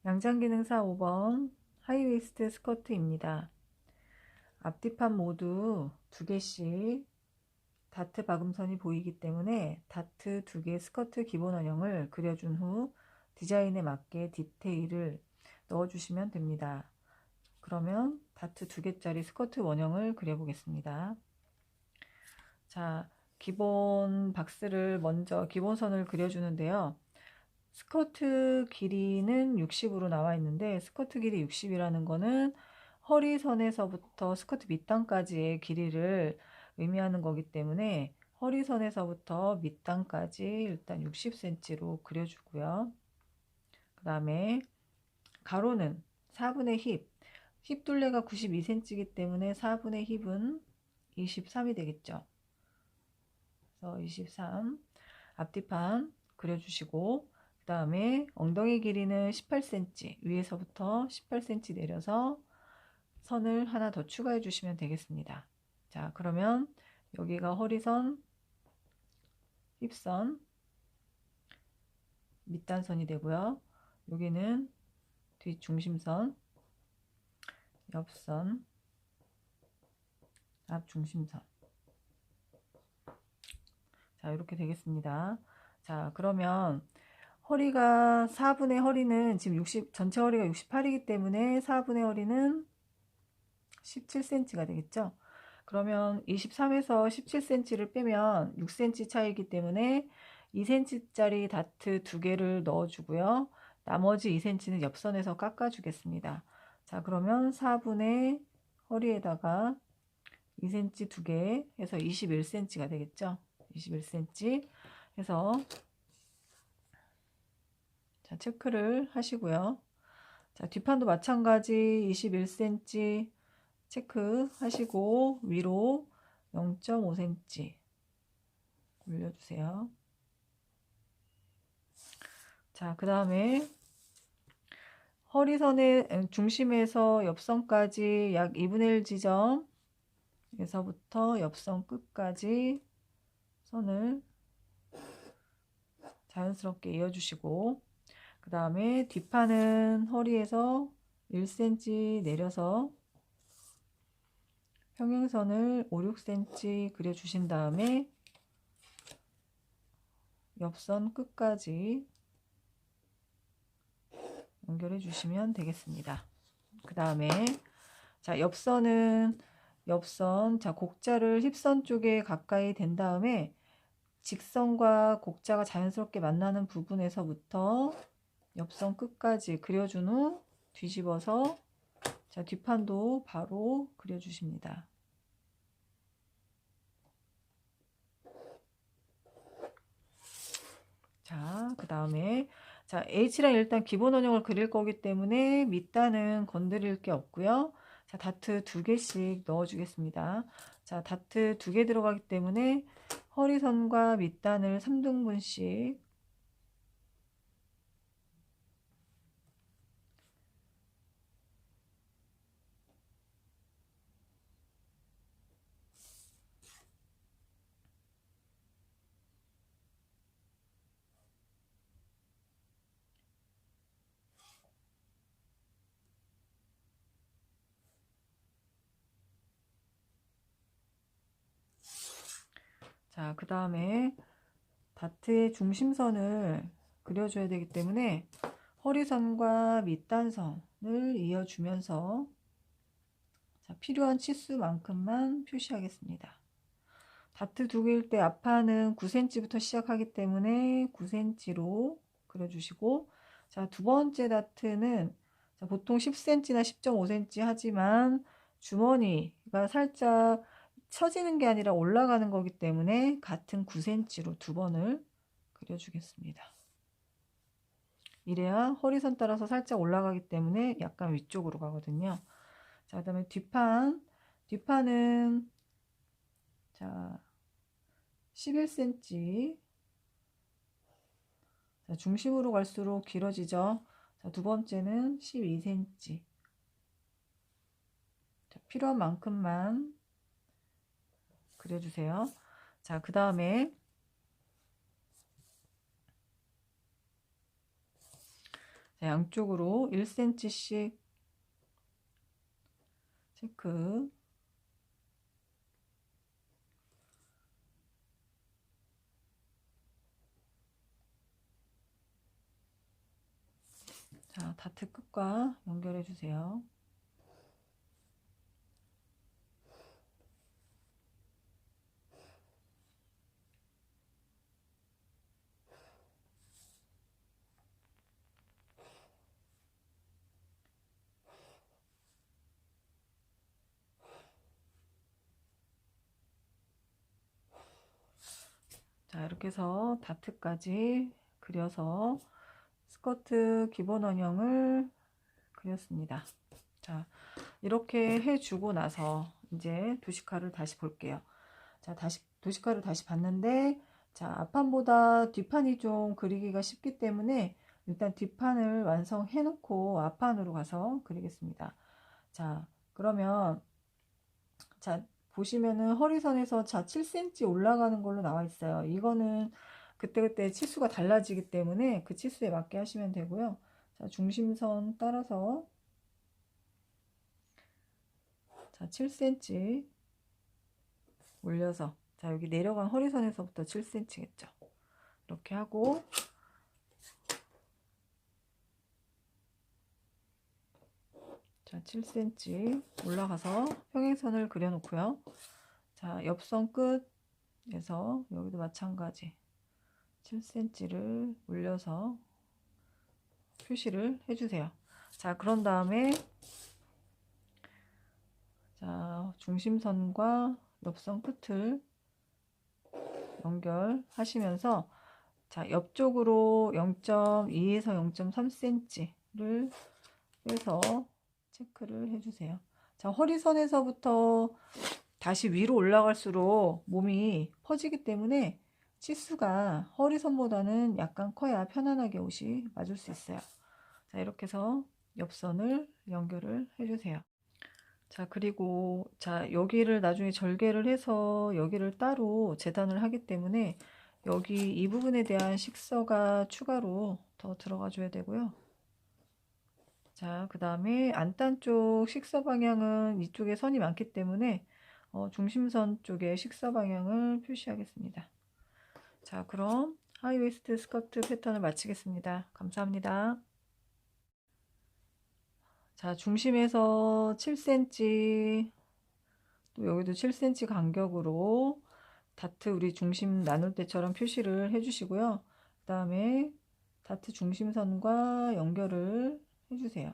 양장기능사 5번 하이웨이스트 스커트입니다. 앞뒤판 모두 2개씩 다트 박음선이 보이기 때문에 다트 2개 스커트 기본 원형을 그려준 후 디자인에 맞게 디테일을 넣어주시면 됩니다. 그러면 다트 2개짜리 스커트 원형을 그려보겠습니다. 자, 기본 박스를 먼저 기본선을 그려주는데요. 스커트 길이는 60으로 나와 있는데 스커트 길이 60이라는 거는 허리선에서부터 스커트 밑단까지의 길이를 의미하는 거기 때문에 허리선에서부터 밑단까지 일단 60cm로 그려주고요. 그 다음에 가로는 4분의 힙 둘레가 92cm이기 때문에 4분의 힙은 23이 되겠죠. 그래서 23 앞뒤판 그려주시고 그 다음에 엉덩이 길이는 18cm, 위에서부터 18cm 내려서 선을 하나 더 추가해 주시면 되겠습니다. 자, 그러면 여기가 허리선, 힙선, 밑단선이 되고요. 여기는 뒷중심선, 옆선, 앞중심선. 자, 이렇게 되겠습니다. 자, 그러면 허리가 4분의 허리는 지금 60, 전체 허리가 68이기 때문에 4분의 허리는 17cm가 되겠죠. 그러면 23에서 17cm를 빼면 6cm 차이기 때문에 2cm짜리 다트 2개를 넣어주고요. 나머지 2cm는 옆선에서 깎아주겠습니다. 자, 그러면 4분의 허리에다가 2cm 2개 해서 21cm가 되겠죠. 21cm 해서 자, 체크를 하시고요. 자, 뒷판도 마찬가지 21cm 체크하시고 위로 0.5cm 올려주세요. 자, 그 다음에 허리선의 중심에서 옆선까지 약 2분의 1 지점에서부터 옆선 끝까지 선을 자연스럽게 이어주시고 그 다음에 뒷판은 허리에서 1cm 내려서 평행선을 5, 6cm 그려주신 다음에 옆선 끝까지 연결해 주시면 되겠습니다. 그 다음에 자, 옆선 자, 곡자를 힙선 쪽에 가까이 댄 다음에 직선과 곡자가 자연스럽게 만나는 부분에서부터 옆선 끝까지 그려준 후 뒤집어서 자, 뒷판도 바로 그려주십니다. 자, 그 다음에 자, H랑 일단 기본 원형을 그릴 거기 때문에 밑단은 건드릴 게 없고요. 자, 다트 2개씩 넣어주겠습니다. 자, 다트 2개 들어가기 때문에 허리선과 밑단을 3등분씩 자, 그 다음에 다트의 중심선을 그려줘야 되기 때문에 허리선과 밑단선을 이어주면서 자, 필요한 치수만큼만 표시하겠습니다. 다트 2개일 때 앞판은 9cm부터 시작하기 때문에 9cm로 그려주시고 자, 두 번째 다트는 자, 보통 10cm나 10.5cm 하지만 주머니가 살짝 처지는 게 아니라 올라가는 거기 때문에 같은 9cm로 두 번을 그려주겠습니다. 이래야 허리선 따라서 살짝 올라가기 때문에 약간 위쪽으로 가거든요. 자, 그 다음에 뒷판은 자 11cm 자, 중심으로 갈수록 길어지죠. 자, 두 번째는 12cm 자, 필요한 만큼만 그려주세요. 자, 그 다음에 자, 양쪽으로 1cm씩 체크. 자, 다트 끝과 연결해 주세요. 자, 이렇게 해서 다트까지 그려서 스커트 기본 원형을 그렸습니다. 자, 이렇게 해주고 나서 이제 도식화를 다시 볼게요. 자, 도식화를 다시 봤는데, 자, 앞판보다 뒷판이 좀 그리기가 쉽기 때문에 일단 뒷판을 완성해 놓고 앞판으로 가서 그리겠습니다. 자, 그러면 자, 보시면은 허리선에서 자 7cm 올라가는 걸로 나와 있어요. 이거는 그때그때 치수가 달라지기 때문에 그 치수에 맞게 하시면 되고요. 자, 중심선 따라서 자 7cm 올려서 자 여기 내려간 허리선에서부터 7cm겠죠. 이렇게 하고 자 7cm 올라가서 평행선을 그려 놓고요. 자 옆선 끝에서 여기도 마찬가지 7cm를 올려서 표시를 해주세요. 자, 그런 다음에 자 중심선과 옆선 끝을 연결하시면서 자 옆쪽으로 0.2에서 0.3cm를 빼서 체크를 해주세요. 자 허리선에서부터 다시 위로 올라갈수록 몸이 퍼지기 때문에 치수가 허리선보다는 약간 커야 편안하게 옷이 맞을 수 있어요. 자 이렇게 해서 옆선을 연결을 해주세요. 자 그리고 자 여기를 나중에 절개를 해서 여기를 따로 재단을 하기 때문에 여기 이 부분에 대한 식서가 추가로 더 들어가 줘야 되고요. 자 그 다음에 안단 쪽 식서 방향은 이쪽에 선이 많기 때문에 중심선 쪽에 식서 방향을 표시하겠습니다. 자 그럼 하이웨스트 스커트 패턴을 마치겠습니다. 감사합니다. 자 중심에서 7cm 또 여기도 7cm 간격으로 다트 우리 중심 나눌 때처럼 표시를 해주시고요. 그 다음에 다트 중심선과 연결을 해주세요.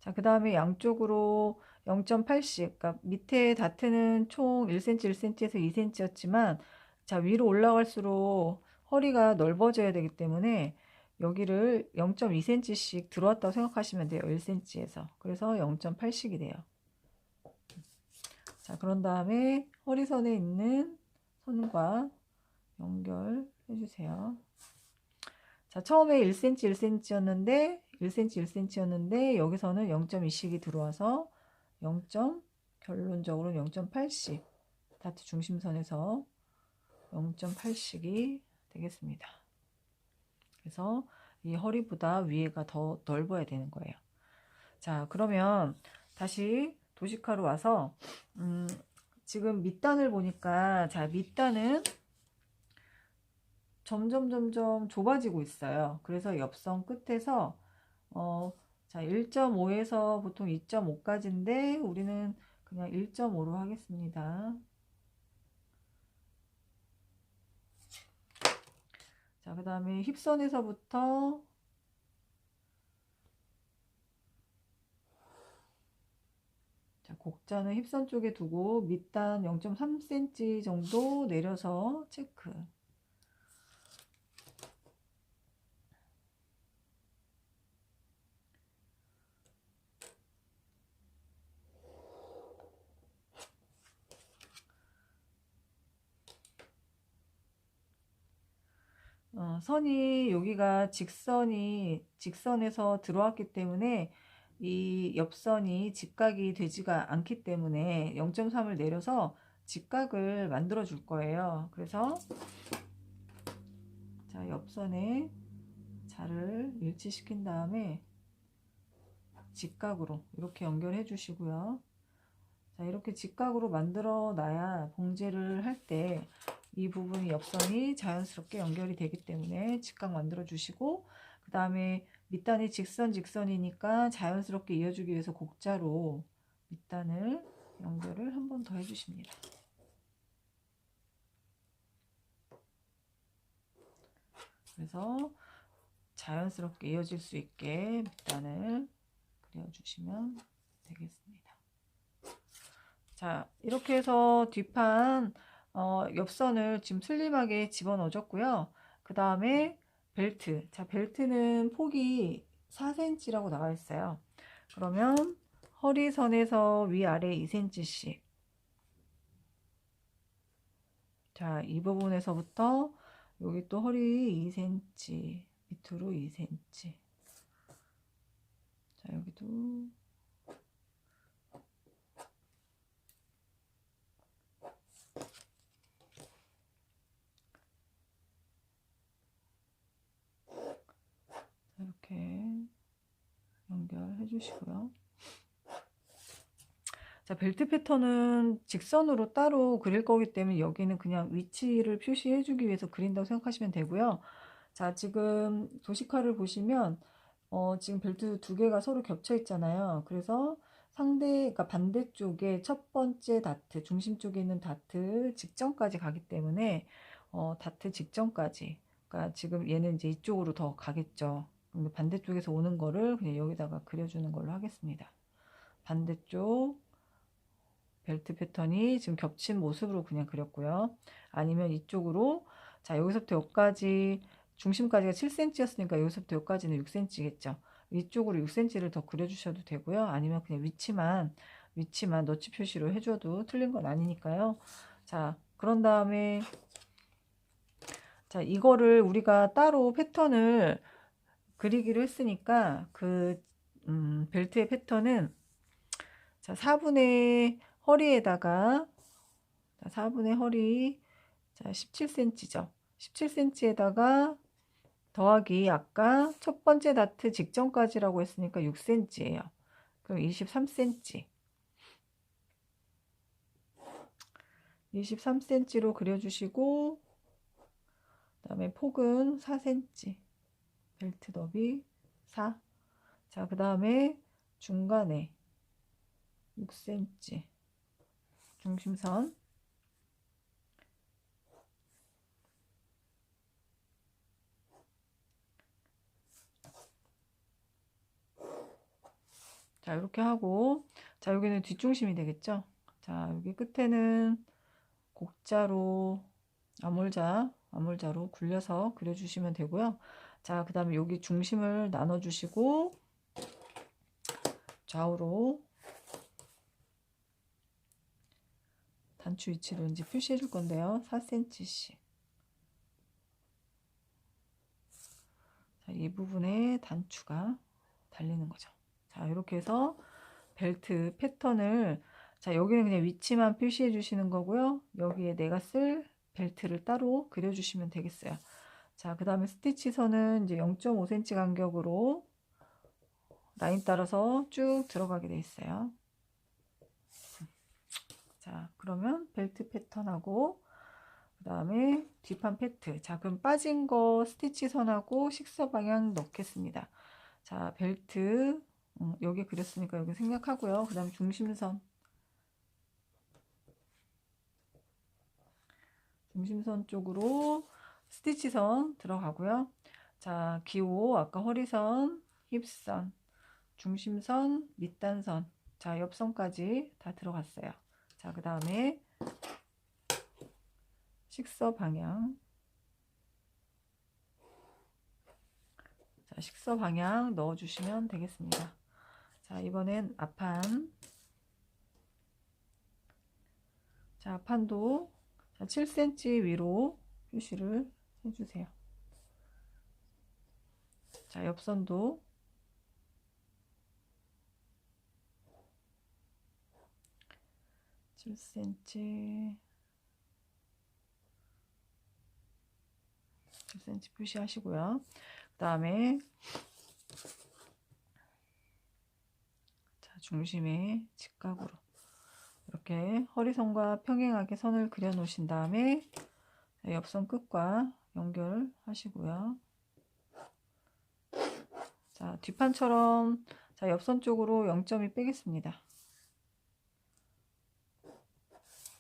자, 그 다음에 양쪽으로 0.8씩, 그러니까 밑에 다트는 총 1cm, 1cm에서 2cm였지만, 자, 위로 올라갈수록 허리가 넓어져야 되기 때문에 여기를 0.2cm씩 들어왔다고 생각하시면 돼요. 1cm에서. 그래서 0.8씩이 돼요. 자, 그런 다음에 허리선에 있는 선과 연결해 주세요. 자, 처음에 1cm, 1cm였는데 1cm, 1cm였는데 여기서는 0.2씩이 들어와서 0. 결론적으로 0.8씩 다트 중심선에서 0.8씩이 되겠습니다. 그래서 이 허리보다 위에가 더 넓어야 되는 거예요. 자, 그러면 다시 도식화로 와서 지금 밑단을 보니까 자 밑단은 점점 좁아지고 있어요. 그래서 옆선 끝에서 자 1.5에서 보통 2.5까지인데 우리는 그냥 1.5로 하겠습니다. 자, 그 다음에 힙선에서부터 자, 곡자는 힙선 쪽에 두고 밑단 0.3cm 정도 내려서 체크. 선이 여기가 직선에서 들어왔기 때문에 이 옆선이 직각이 되지가 않기 때문에 0.3을 내려서 직각을 만들어 줄 거예요. 그래서 자 옆선에 자를 일치시킨 다음에 직각으로 이렇게 연결해 주시고요. 자, 이렇게 직각으로 만들어 놔야 봉제를 할 때 이 부분이 옆선이 자연스럽게 연결이 되기 때문에 직각 만들어 주시고, 그 다음에 밑단이 직선이니까 자연스럽게 이어주기 위해서 곡자로 밑단을 연결을 한 번 더 해주십니다. 그래서 자연스럽게 이어질 수 있게 밑단을 그려주시면 되겠습니다. 자, 이렇게 해서 뒷판 옆선을 지금 슬림하게 집어넣어줬고요. 그 다음에 벨트. 자, 벨트는 폭이 4cm라고 나와 있어요. 그러면 허리선에서 위아래 2cm씩. 자, 이 부분에서부터 여기 또 허리 2cm, 밑으로 2cm. 자, 여기도 이렇게 연결해 주시고요. 자, 벨트 패턴은 직선으로 따로 그릴 거기 때문에 여기는 그냥 위치를 표시해 주기 위해서 그린다고 생각하시면 되고요. 자, 지금 도식화를 보시면 지금 벨트 두 개가 서로 겹쳐 있잖아요. 그래서 그러니까 반대쪽에 첫 번째 다트, 중심 쪽에 있는 다트 직전까지 가기 때문에 다트 직전까지, 그러니까 지금 얘는 이제 이쪽으로 더 가겠죠. 근데 반대쪽에서 오는 거를 그냥 여기다가 그려주는 걸로 하겠습니다. 반대쪽 벨트 패턴이 지금 겹친 모습으로 그냥 그렸고요. 아니면 이쪽으로, 자, 여기서부터 여기까지 중심까지가 7cm였으니까 여기서부터 여기까지는 6cm겠죠. 이쪽으로 6cm를 더 그려주셔도 되고요. 아니면 그냥 위치만 너치 표시로 해줘도 틀린 건 아니니까요. 자, 그런 다음에 자, 이거를 우리가 따로 패턴을 그리기로 했으니까 그 벨트의 패턴은 자, 4분의 허리에다가 4분의 허리, 자, 17cm죠. 17cm에다가 더하기 아까 첫 번째 다트 직전까지라고 했으니까 6cm예요. 그럼 23cm. 23cm로 그려주시고, 그 다음에 폭은 4cm. 벨트 너비 4. 자, 그 다음에 중간에 6cm. 중심선. 자, 이렇게 하고, 자, 여기는 뒷중심이 되겠죠? 자, 여기 끝에는 곡자로 암홀자로 굴려서 그려주시면 되고요. 자, 그 다음에 여기 중심을 나눠주시고 좌우로 단추 위치를 이제 표시해 줄 건데요. 4cm씩. 자, 이 부분에 단추가 달리는 거죠. 자, 이렇게 해서 벨트 패턴을, 자, 여기는 그냥 위치만 표시해 주시는 거고요. 여기에 내가 쓸 벨트를 따로 그려 주시면 되겠어요. 자, 그 다음에 스티치 선은 이제 0.5cm 간격으로 라인 따라서 쭉 들어가게 돼 있어요. 자, 그러면 벨트 패턴하고 그 다음에 뒷판 패트. 자, 그럼 빠진 거 스티치 선하고 식서 방향 넣겠습니다. 자, 벨트 여기 그렸으니까 여기 생략하고요. 그 다음에 중심선 쪽으로 스티치 선 들어가고요. 자, 기호 아까 허리선, 힙선, 중심선, 밑단선, 자, 옆선까지 다 들어갔어요. 자, 그 다음에 식서 방향. 자, 식서 방향 넣어주시면 되겠습니다. 자, 이번엔 앞판. 자, 앞판도 7cm 위로 표시를 해주세요. 자, 옆선도 (7cm) 표시하시고요. 그 다음에 자, 중심에 직각으로 이렇게 허리선과 평행하게 선을 그려 놓으신 다음에 옆선 끝과 연결하시고요. 자, 뒷판처럼 자, 옆선 쪽으로 0.2 빼겠습니다.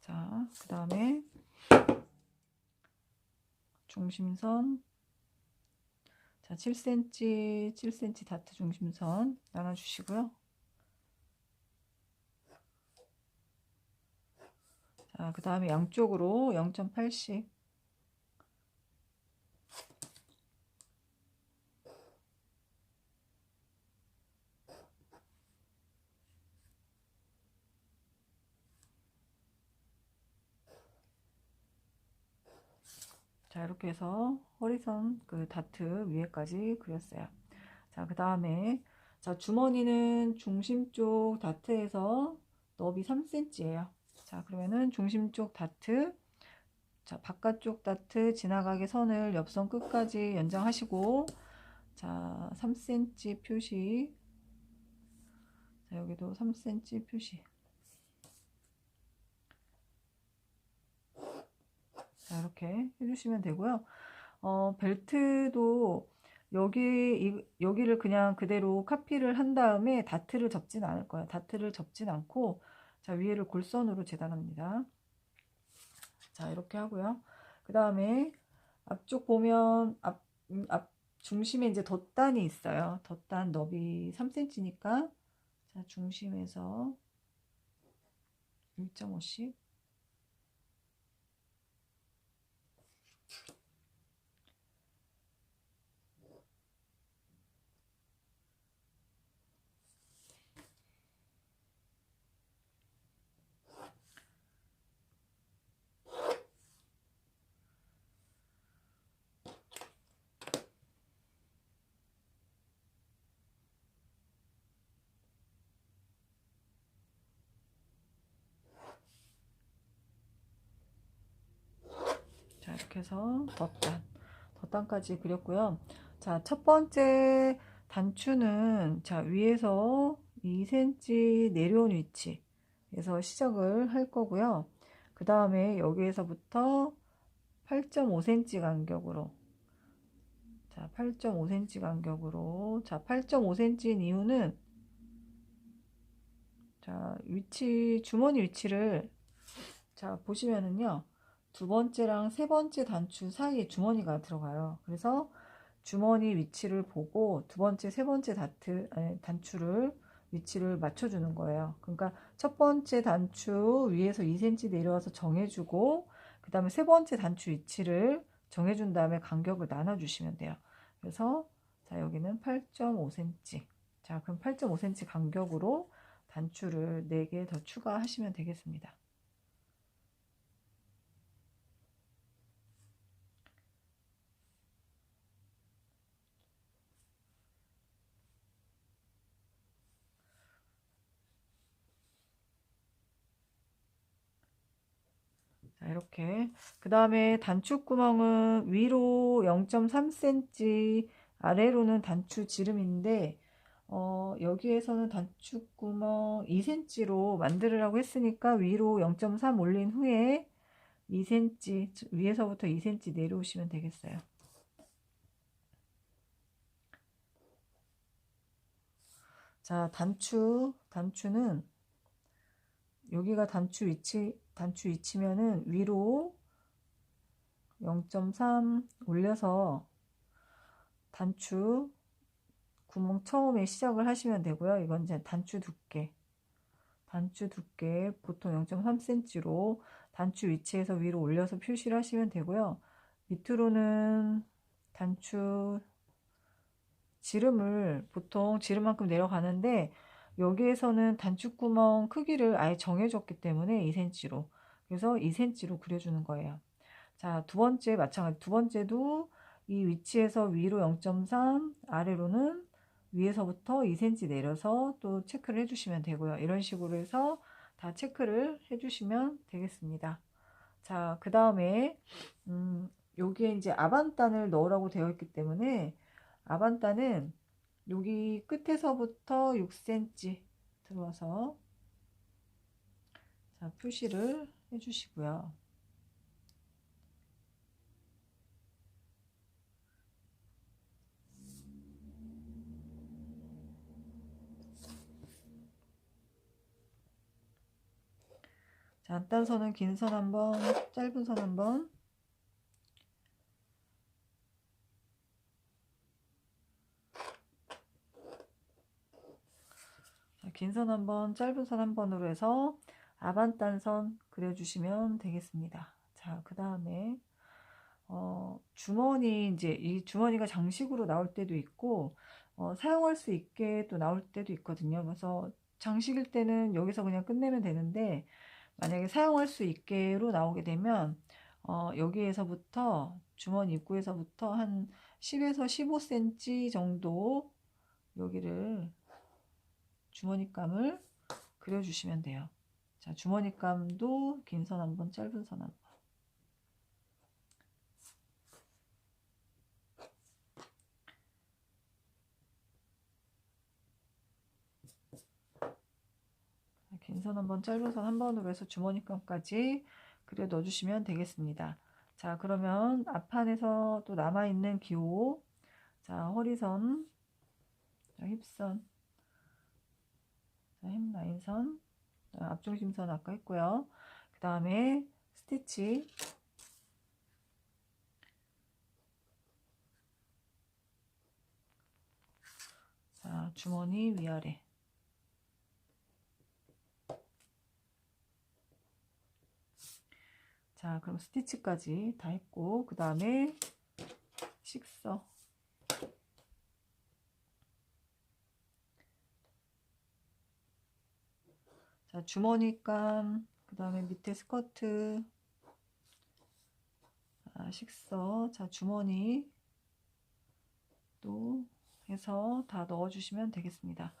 자, 그 다음에 중심선 자, 7cm, 7cm 다트 중심선 나눠주시고요. 자, 그 다음에 양쪽으로 0.8씩 자, 이렇게 해서 허리선 그 다트 위에까지 그렸어요. 자, 그 다음에 자, 주머니는 중심 쪽 다트에서 너비 3cm예요. 자, 그러면은 중심 쪽 다트 자, 바깥쪽 다트 지나가게 선을 옆선 끝까지 연장하시고 자, 3cm 표시 자, 여기도 3cm 표시 자, 이렇게 해주시면 되고요. 벨트도 여기를 그냥 그대로 카피를 한 다음에 다트를 접진 않을 거예요. 다트를 접진 않고 자, 위에를 골선으로 재단합니다. 자, 이렇게 하고요. 그 다음에 앞쪽 보면 앞 중심에 이제 덧단이 있어요. 덧단 너비 3cm니까 자, 중심에서 1.5씩 자, 이렇게 해서 덧단까지 그렸고요. 자, 첫 번째 단추는 자, 위에서 2cm 내려온 위치에서 시작을 할 거고요. 그 다음에 여기에서부터 8.5cm 간격으로 자, 8.5cm 간격으로 자, 8.5cm인 이유는 자, 주머니 위치를 자, 보시면은요. 두 번째랑 세 번째 단추 사이에 주머니가 들어가요. 그래서 주머니 위치를 보고 두 번째, 세 번째 단추를 위치를 맞춰주는 거예요. 그러니까 첫 번째 단추 위에서 2cm 내려와서 정해주고 그 다음에 세 번째 단추 위치를 정해준 다음에 간격을 나눠주시면 돼요. 그래서 자, 여기는 8.5cm 자, 그럼 8.5cm 간격으로 단추를 4개 더 추가하시면 되겠습니다. 자, 이렇게 그 다음에 단추구멍은 위로 0.3cm 아래로는 단추 지름인데 여기에서는 단추구멍 2cm로 만들으라고 했으니까 위로 0.3 올린 후에 2cm 위에서부터 2cm 내려오시면 되겠어요. 자, 단추는 여기가 단추 위치면은 위로 0.3 올려서 단추 구멍 처음에 시작을 하시면 되고요. 이건 이제 단추 두께 보통 0.3cm로 단추 위치에서 위로 올려서 표시를 하시면 되고요. 밑으로는 단추 지름을 보통 지름만큼 내려가는데 여기에서는 단추구멍 크기를 아예 정해줬기 때문에 2cm로 그래서 2cm로 그려주는 거예요. 자, 두 번째 마찬가지 두 번째도 이 위치에서 위로 0.3 아래로는 위에서부터 2cm 내려서 또 체크를 해주시면 되고요. 이런 식으로 해서 다 체크를 해주시면 되겠습니다. 자, 그 다음에 여기에 이제 아반단을 넣으라고 되어 있기 때문에 아반따는 여기 끝에서부터 6cm 들어와서 자, 표시를 해주시고요. 자, 안단선은 긴 선 한번, 짧은 선 한번. 긴 선 한번, 짧은 선 한번으로 해서 아반딴선 그려주시면 되겠습니다. 자, 그 다음에 주머니, 이제 이 주머니가 장식으로 나올 때도 있고 사용할 수 있게 또 나올 때도 있거든요. 그래서 장식일 때는 여기서 그냥 끝내면 되는데, 만약에 사용할 수 있게로 나오게 되면 여기에서부터 주머니 입구에서부터 한 10에서 15cm 정도 여기를 주머니감을 그려주시면 돼요. 자, 주머니감도 긴 선 한번, 짧은 선 한번. 긴 선 한번, 짧은 선 한번으로 해서 주머니감까지 그려 넣어주시면 되겠습니다. 자, 그러면 앞판에서 또 남아있는 기호, 자, 허리선, 자, 힙선, 자, 햄라인선, 앞중심선 아까 했고요. 그 다음에 스티치, 자, 주머니 위아래, 자, 그럼 스티치까지 다 했고, 그 다음에 식서, 자, 주머니감, 그 다음에 밑에 스커트, 식서, 자, 주머니 또 해서 다 넣어주시면 되겠습니다.